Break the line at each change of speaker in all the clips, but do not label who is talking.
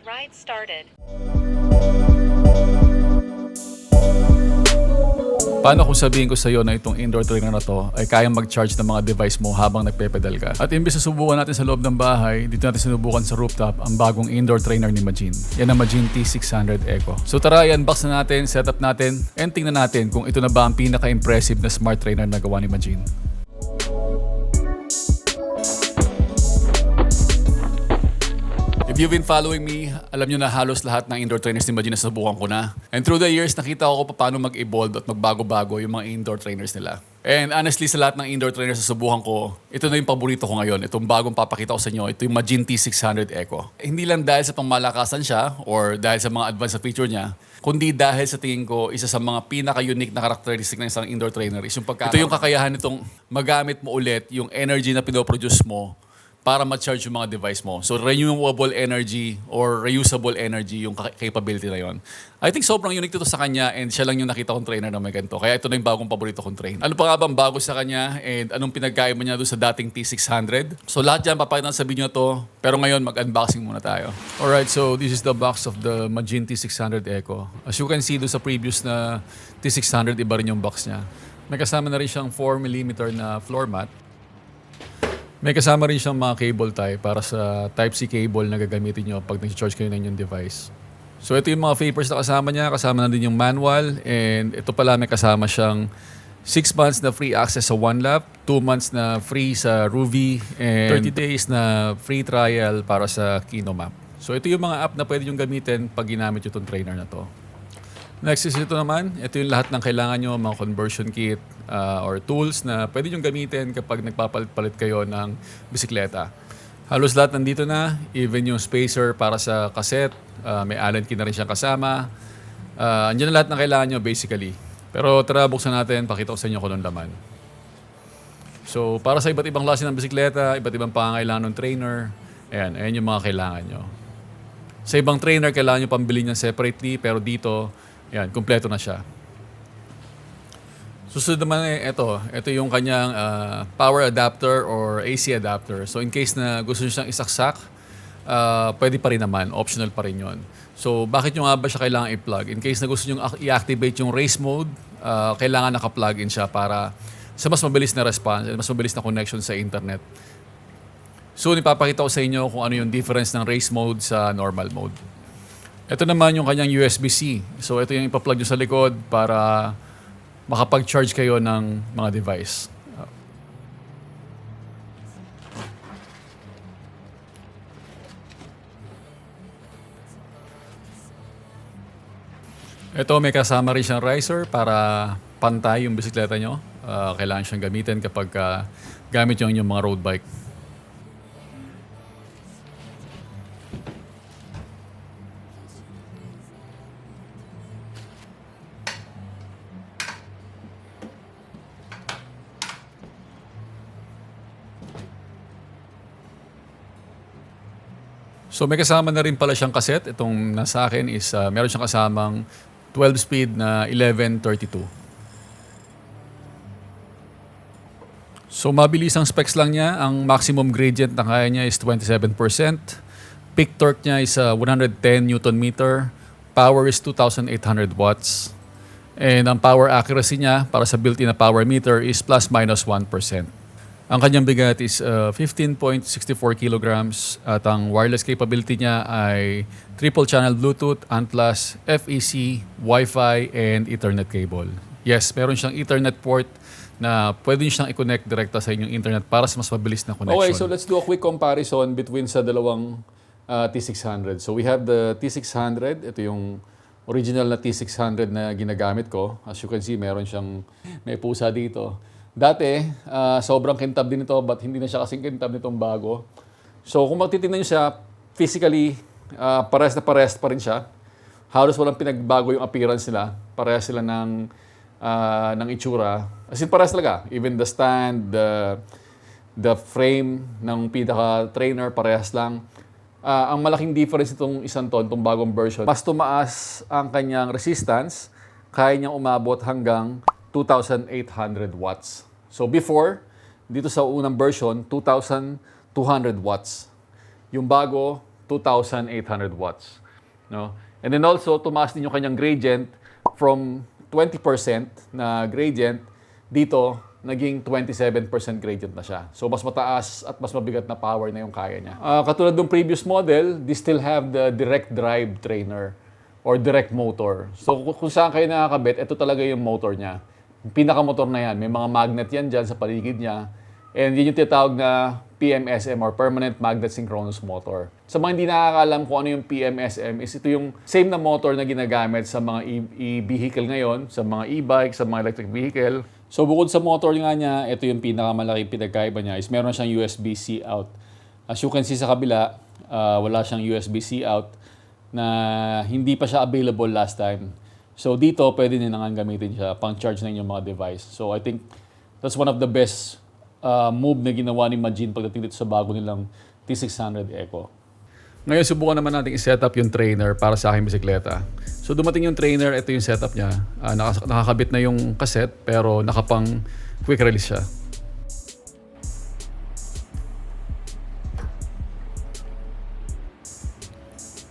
Ride started.
Paano kung sabihin ko sa iyo na itong indoor trainer na to ay kayang mag-charge ng mga device mo habang nagpe-pedal ka? At imbes na subukan natin sa loob ng bahay, dito natin sinubukan sa rooftop ang bagong indoor trainer ni Majin. Yan ang Majin T600 Eco. So tara, i-unbox na natin, setup natin, and tingnan natin kung ito na ba ang pinaka-impressive na smart trainer na gawa ni Majin. If you've been following me, alam nyo na halos lahat ng indoor trainers ni Majin na subukan ko na. And through the years, nakita ko paano mag-evolve at magbago-bago yung mga indoor trainers nila. And honestly, sa lahat ng indoor trainers na subukan ko, ito na yung paborito ko ngayon. Itong bagong papakita ko sa inyo, ito yung Majin T600 Eco. Hindi lang dahil sa pangmalakasan siya or dahil sa mga advanced na feature niya, kundi dahil sa tingin ko, isa sa mga pinaka-unique na characteristic ng isang indoor trainer is yung ito yung kakayahan nitong magamit mo ulit yung energy na pinoproduce mo para ma-charge yung mga device mo. So, renewable energy or reusable energy yung capability na yon. I think sobrang unique ito sa kanya and siya lang yung nakita kong trainer na may ganito. Kaya ito na yung bagong paborito kong trainer. Ano pa nga bang bago sa kanya and anong pinagkaiba niya doon sa dating T600? So, lahat yan papakita sa video na to. Pero ngayon, mag-unboxing muna tayo. Alright, so this is the box of the Majin T600 Eco. As you can see doon sa previous na T600, iba rin yung box niya. May kasama na rin siyang 4mm na floor mat. May kasama rin siyang mga cable tie para sa Type-C cable na gagamitin nyo pag nag-charge kayo ng inyong device. So ito yung mga papers na kasama niya. Kasama na din yung manual. And ito pala may kasama siyang 6 months na free access sa OneLap, 2 months na free sa Ruvi, and 30 days na free trial para sa KinoMap. So ito yung mga app na pwede nyo gamitin pag ginamit yung itong trainer na to. Next is ito naman. Ito yung lahat ng kailangan nyo, mga conversion kit or tools na pwede nyo gamitin kapag nagpapalit-palit kayo ng bisikleta. Halos lahat nandito na, even yung spacer para sa cassette, may Allen key na rin siyang kasama. Andiyan na lahat ng kailangan nyo basically. Pero tara, buksan natin, pakita ko sa inyo kung anong laman. So para sa iba't ibang klase ng bisikleta, iba't ibang pangangailangan ng trainer, ayan yung mga kailangan nyo. Sa ibang trainer, kailangan nyo pambili niyan separately, pero dito, ayan, kumpleto na siya. Susunod naman ito yung kanyang power adapter or AC adapter. So in case na gusto nyo siyang isaksak, pwede pa rin naman, optional pa rin yun. So bakit nyo nga ba siya kailangan i-plug? In case na gusto nyo i-activate yung race mode, kailangan naka-plug in siya para sa mas mabilis na response, mas mabilis na connection sa internet. So ipapakita ko sa inyo kung ano yung difference ng race mode sa normal mode. Ito naman yung kanyang USB-C. So ito yung ipa-plug nyo sa likod para makapag-charge kayo ng mga device. Ito may kasama rin siyang riser para pantay yung bisikleta nyo. Kailangan siyang gamitin kapag gamit yung inyong mga road bike. So may kasama na rin pala siyang cassette. Itong nasa akin is meron siyang kasamang 12-speed na 1132. So mabilis ang specs lang niya. Ang maximum gradient na kaya niya is 27%. Peak torque niya is 110 Nm. Power is 2,800 watts. And ang power accuracy niya para sa built-in na power meter is ±1%. Ang kanyang bigat is 15.64 kilograms at ang wireless capability niya ay triple channel Bluetooth, ANTLAS, FEC, Wi-Fi, and Ethernet cable. Yes, meron siyang Ethernet port na pwede siyang i-connect direkta sa inyong internet para sa mas mabilis na connection. Okay, so let's do a quick comparison between sa dalawang T600. So we have the T600. Ito yung original na T600 na ginagamit ko. As you can see, may pusa dito. Dati, sobrang kintab din ito but hindi na siya kasing kintab nitong bago. So kung magtitingnan nyo siya, physically, parehas pa rin siya. Halos walang pinagbago yung appearance nila. Parehas sila ng itsura. As in, parehas talaga. Even the stand, the frame ng pinaka-trainer, parehas lang. Ang malaking difference itong itong bagong version, mas tumaas ang kanyang resistance. Kaya niyang umabot hanggang 2,800 watts. So before, dito sa unang version, 2,200 watts. Yung bago, 2,800 watts. No? And then also, tumaas din yung kanyang gradient from 20% na gradient, dito, naging 27% gradient na siya. So, mas mataas at mas mabigat na power na yung kaya niya. Katulad ng previous model, they still have the direct drive trainer or direct motor. So, kung saan kayo nakakabit, ito talaga yung motor niya. Yung pinakamotor na yan. May mga magnet yan dyan sa paligid niya. And yun yung tinatawag na PMSM or Permanent Magnet Synchronous Motor. Sa mga hindi nakakaalam kung ano yung PMSM, is ito yung same na motor na ginagamit sa mga e-vehicle ngayon, sa mga e-bike, sa mga electric vehicle. So bukod sa motor nga niya, ito yung pinakamalaking pinagkaiba niya is meron siyang USB-C out. As you can see sa kabila, wala siyang USB-C out na hindi pa siya available last time. So dito, pwede nyo nang gamitin siya pang-charge na inyong mga device. So I think that's one of the best move na ginawa ni Majin pagdating dito sa bago nilang T600 Eco. Ngayon, subukan naman natin i-setup yung trainer para sa aking bisikleta. So dumating yung trainer, ito yung setup niya. Nakakabit na yung cassette pero nakapang quick release siya.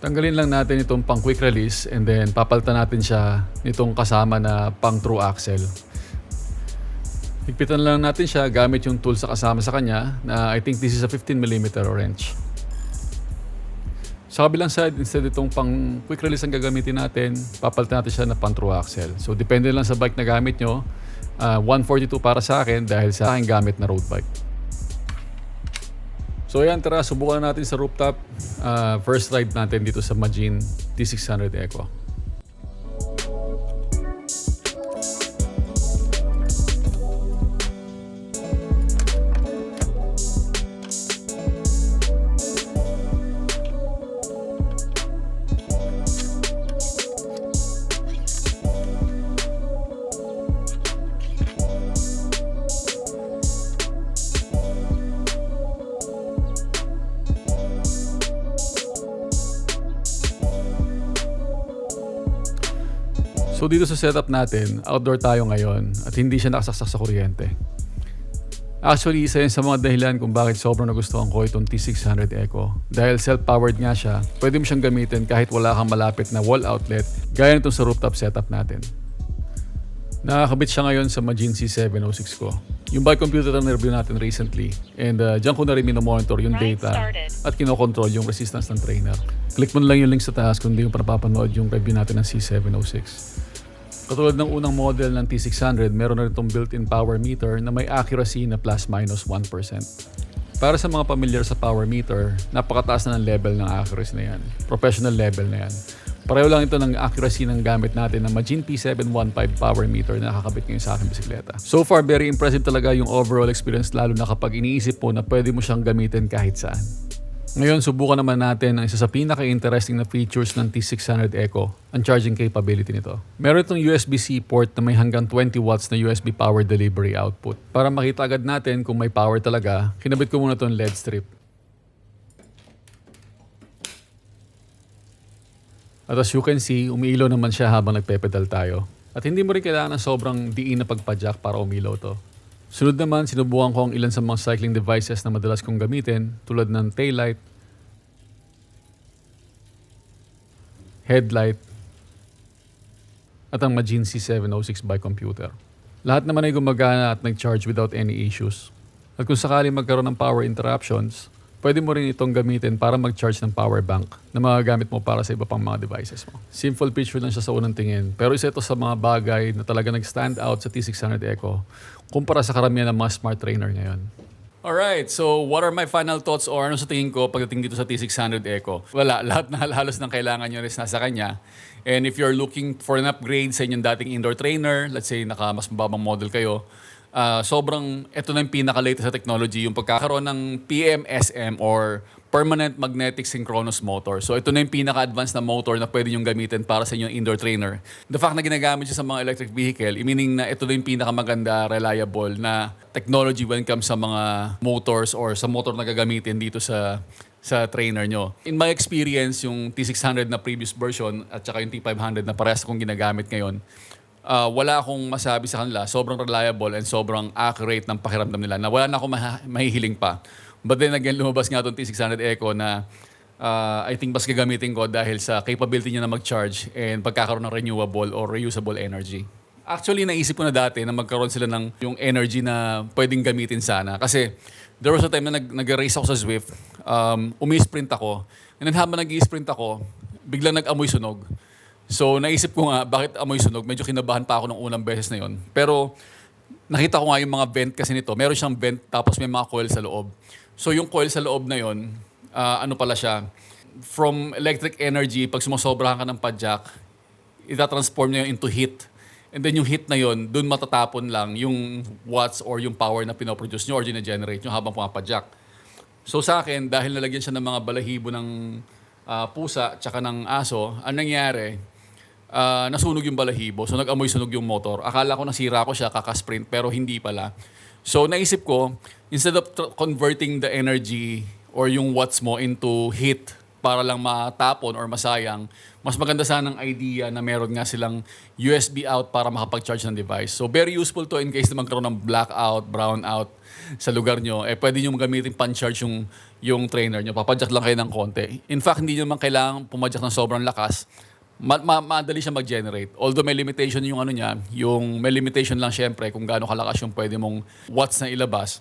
Tanggalin lang natin itong pang quick release and then papalitan natin siya nitong kasama na pang true axle. Higpitan lang natin siya gamit yung tool sa kasama sa kanya na I think this is a 15mm wrench. Sa kabilang side, instead itong pang quick release ang gagamitin natin, papalitan natin siya na pang true axle. So depende lang sa bike na gamit nyo. 142 para sa akin dahil sa aking gamit na road bike. So ayan, tara, subukan natin sa rooftop. First ride natin dito sa Majin T600 Eco. So dito sa setup natin, outdoor tayo ngayon at hindi siya nakasaksak sa kuryente. Actually, isa yun sa mga dahilan kung bakit sobrang nagustuhan ko itong T600 Eco. Dahil self-powered nga siya, pwede mo siyang gamitin kahit wala kang malapit na wall outlet, gaya nitong sa rooftop setup natin. Nakakabit siya ngayon sa Majin C706 ko. Yung bike computer na review natin recently. And dyan ko na rin minomonitor yung data at kinokontrol yung resistance ng trainer. Click mo na lang yung link sa taas kung hindi mo pa napapanood yung review natin ng C706. Katulad ng unang model ng T600, meron na rin itong built-in power meter na may accuracy na plus-minus 1%. Para sa mga familiar sa power meter, napakataas na ng level ng accuracy na yan. Professional level na yan. Pareho lang ito ng accuracy ng gamit natin ng Majin P715 power meter na nakakabit ngayon sa aking bisikleta. So far, very impressive talaga yung overall experience, lalo na kapag iniisip mo na pwede mo siyang gamitin kahit saan. Ngayon, subukan naman natin ang isa sa pinaka-interesting na features ng T600 Eco, ang charging capability nito. Meron itong USB-C port na may hanggang 20 watts na USB power delivery output. Para makita agad natin kung may power talaga, kinabit ko muna itong LED strip. At as you can see, umiilaw naman siya habang nagpe-pedal tayo. At hindi mo rin kailangan ng sobrang diin na pagpadyak para umilaw to. Sunod naman, sinubukan ko ang ilan sa mga cycling devices na madalas kong gamitin tulad ng taillight, headlight, at ang Majin C706 bike computer. Lahat naman ay gumagana at nag-charge without any issues. At kung sakali magkaroon ng power interruptions, pwede mo rin itong gamitin para mag-charge ng power bank na magagamit mo para sa iba pang mga devices mo. Simple feature lang siya sa unang tingin, pero isa ito sa mga bagay na talaga nag-stand out sa T600 Eco kumpara sa karamihan ng mga smart trainer ngayon. Alright, so what are my final thoughts or ano sa tingin ko pagdating dito sa T600 Eco? Wala, lahat na halos ng kailangan nyo rin nasa kanya. And if you're looking for an upgrade sa inyong dating indoor trainer, let's say naka mas mababang model kayo, sobrang ito na yung pinaka-latest sa technology, yung pagkakaroon ng PMSM or Permanent Magnetic Synchronous Motor. So ito na yung pinaka-advanced na motor na pwede nyong gamitin para sa inyong indoor trainer. The fact na ginagamit siya sa mga electric vehicle, meaning na ito na yung pinakamaganda, reliable na technology when it comes sa mga motors or sa motor na gagamitin dito sa trainer nyo. In my experience, yung T600 na previous version at saka yung T500 na parehas kong ginagamit ngayon, wala akong masabi sa kanila. Sobrang reliable and sobrang accurate ng pakiramdam nila na wala na akong mahihiling pa. But then again, lumabas nga itong T600 Eco na I think mas gagamitin ko dahil sa capability niya na mag-charge and pagkakaroon ng renewable or reusable energy. Actually, naisip ko na dati na magkaroon sila ng yung energy na pwedeng gamitin sana. Kasi there was a time na nag-race ako sa Zwift, umi-sprint ako. And then habang nag-i-sprint ako, biglang nag-amoy sunog. So naisip ko nga, bakit amoy sunog? Medyo kinabahan pa ako ng unang beses na yon. Pero nakita ko nga yung mga vent kasi nito. Meron siyang vent tapos may mga coil sa loob. So yung coil sa loob na yon, ano pala siya, from electric energy, pag sumasobrahan ka ng padjak, itatransform niya yun into heat. And then yung heat na yon, dun matatapon lang yung watts or yung power na pinoproduce nyo or gine-generate nyo habang pumapadjak. So sa akin, dahil nalagyan siya ng mga balahibo ng pusa tsaka ng aso, ang nangyari, nasunog yung balahibo. So nag-amoy sunog yung motor. Akala ko nasira ko siya, kaka-sprint, pero hindi pala. So naisip ko, instead of converting the energy or yung watts mo into heat para lang matapon or masayang, mas maganda sanang idea na meron nga silang USB out para makapag-charge ng device. So very useful to in case na magkaroon ng blackout, brownout sa lugar nyo. Pwede nyo gamitin pan-charge yung trainer nyo. Papadjak lang kayo ng konti. In fact, hindi nyo man kailangan pumadjak ng sobrang lakas. Madali siya mag-generate. Although may limitation yung ano niya, may limitation lang syempre kung gaano kalakas yung pwede mong watts na ilabas.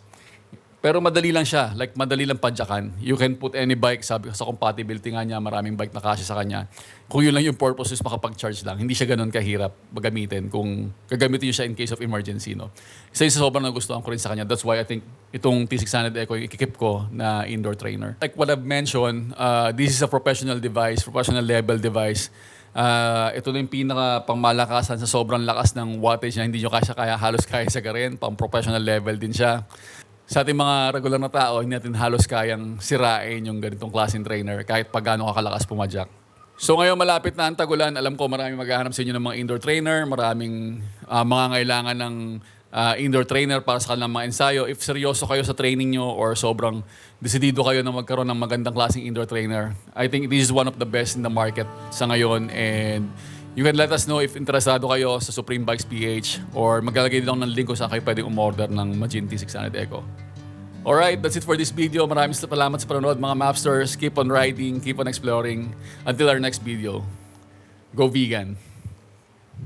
Pero madali lang siya, like madali lang padyakan. You can put any bike, sabi ko sa compatibility nga niya, maraming bike na kasya sa kanya. Kung yun lang yung purpose is makapag-charge lang, hindi siya ganun kahirap gamitin kung gagamitin nyo siya in case of emergency. No? Isa yung sobrang nagustuhan ko rin sa kanya. That's why I think itong T600 Eco yung ikikip ko na indoor trainer. Like what I've mentioned, this is a professional device, professional level device. Ito na yung pinaka pangmalakasan sa sobrang lakas ng wattage na hindi nyo halos kaya sagarin. Pang professional level din siya. Sa ating mga regular na tao, hindi natin halos kayang sirain yung ganitong klaseng trainer kahit pag gaano kakalakas pumadyak. So ngayon malapit na ang tagulan, alam ko maraming maghahanap sa inyo ng mga indoor trainer, maraming mga kailangan ng indoor trainer para sa kanilang mga ensayo. If seryoso kayo sa training nyo or sobrang desidido kayo na magkaroon ng magandang klaseng indoor trainer, I think this is one of the best in the market sa ngayon. And you can let us know if interesado kayo sa Supreme Bikes PH or maglalagay din ako ng link kung saan kayo pwedeng umorder ng Magin T600 Eco. Alright, that's it for this video. Maraming salamat sa panonood mga Mapsters. Keep on riding, keep on exploring. Until our next video, go vegan!